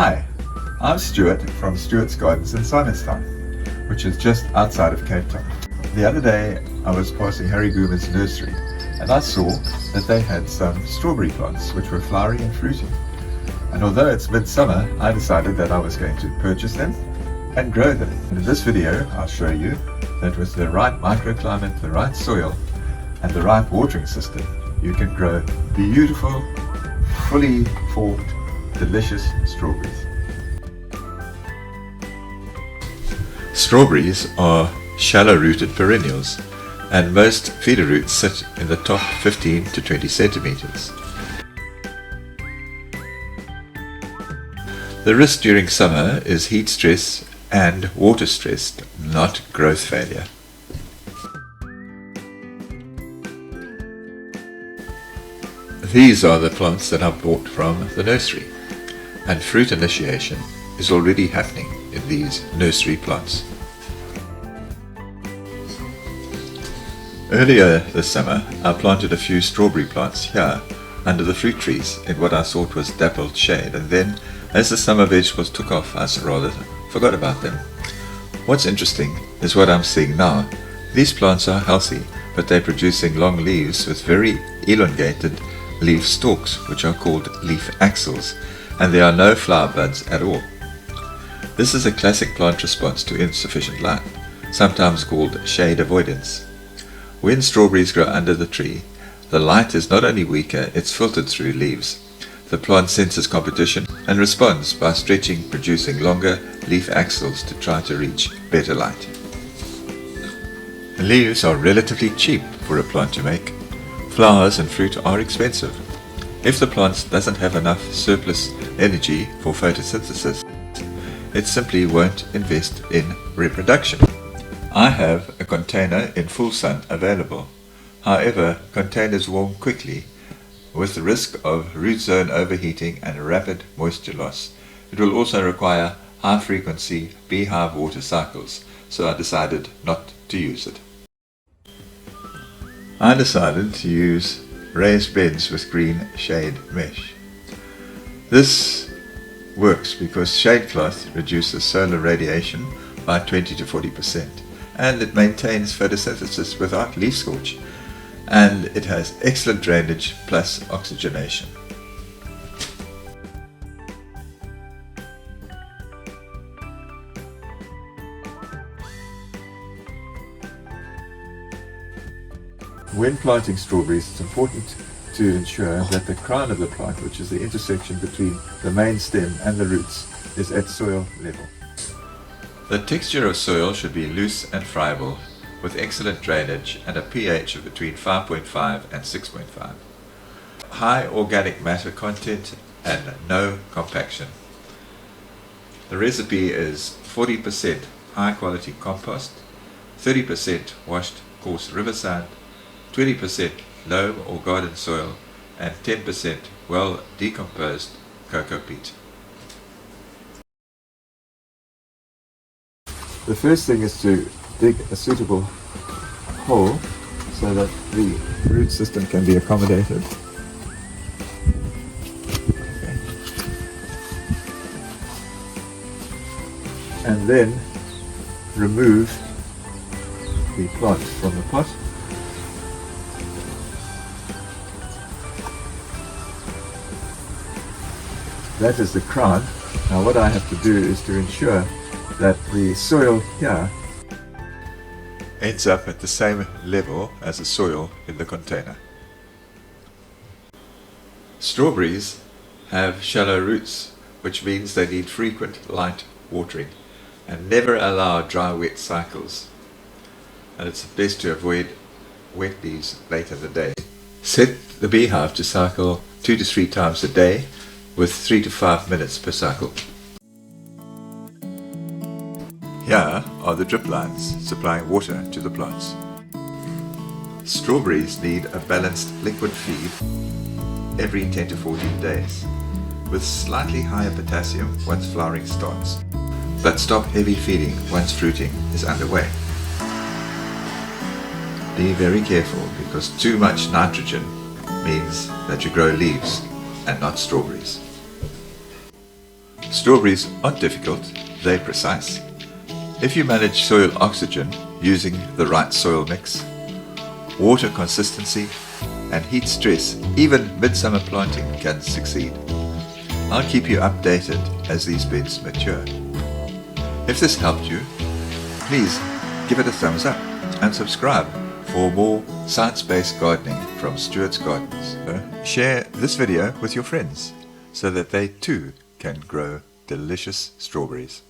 Hi, I'm Stuart from Stuart's Gardens in Simonstown, which is just outside of Cape Town. The other day I was passing Harry Goomer's nursery and I saw that they had some strawberry plants which were flowering and fruiting. And although it's midsummer, I decided that I was going to purchase them and grow them. And in this video I'll show you that with the right microclimate, the right soil and the right watering system, you can grow beautiful, fully formed, delicious strawberries. Strawberries are shallow-rooted perennials, and most feeder roots sit in the top 15 to 20 centimeters. The risk during summer is heat stress and water stress, not growth failure. These are the plants that I've bought from the nursery, and fruit initiation is already happening in these nursery plants. Earlier this summer I planted a few strawberry plants here under the fruit trees in what I thought was dappled shade, and then as the summer vegetables took off I rather forgot about them. What's interesting is what I'm seeing now. These plants are healthy, but they're producing long leaves with very elongated leaf stalks, which are called leaf axils, and there are no flower buds at all. This is a classic plant response to insufficient light, sometimes called shade avoidance. When strawberries grow under the tree, the light is not only weaker, it's filtered through leaves. The plant senses competition and responds by stretching, producing longer leaf axils to try to reach better light. Leaves are relatively cheap for a plant to make. Flowers and fruit are expensive. If the plant doesn't have enough surplus energy for photosynthesis, it simply won't invest in reproduction. I have a container in full sun available. However, containers warm quickly with the risk of root zone overheating and rapid moisture loss. It will also require high frequency B-Hyve water cycles, so I decided not to use it. I decided to use raised beds with green shade mesh. This works because shade cloth reduces solar radiation by 20 to 40%, and it maintains photosynthesis without leaf scorch, and it has excellent drainage plus oxygenation. When planting strawberries, it's important to ensure that the crown of the plant, which is the intersection between the main stem and the roots, is at soil level. The texture of soil should be loose and friable, with excellent drainage and a pH of between 5.5 and 6.5. High organic matter content and no compaction. The recipe is 40% high quality compost, 30% washed coarse riverside, 20% loam or garden soil, and 10% well decomposed cocoa peat. The first thing is to dig a suitable hole so that the root system can be accommodated. And then remove the plant from the pot. That is the crown. Now what I have to do is to ensure that the soil here ends up at the same level as the soil in the container. Strawberries have shallow roots, which means they need frequent light watering and never allow dry wet cycles, and it's best to avoid wet leaves late in the day. Set the B-Hyve to cycle 2 to 3 times a day with 3 to 5 minutes per cycle. Here are the drip lines supplying water to the plants. Strawberries need a balanced liquid feed every 10 to 14 days, with slightly higher potassium once flowering starts, but stop heavy feeding once fruiting is underway. Be very careful, because too much nitrogen means that you grow leaves and not strawberries. Strawberries aren't difficult, they're precise. If you manage soil oxygen using the right soil mix, water consistency, and heat stress, even midsummer planting can succeed. I'll keep you updated as these beds mature. If this helped you, please give it a thumbs up and subscribe for more science-based gardening from Stuart's Gardens. Share this video with your friends so that they too can grow delicious strawberries.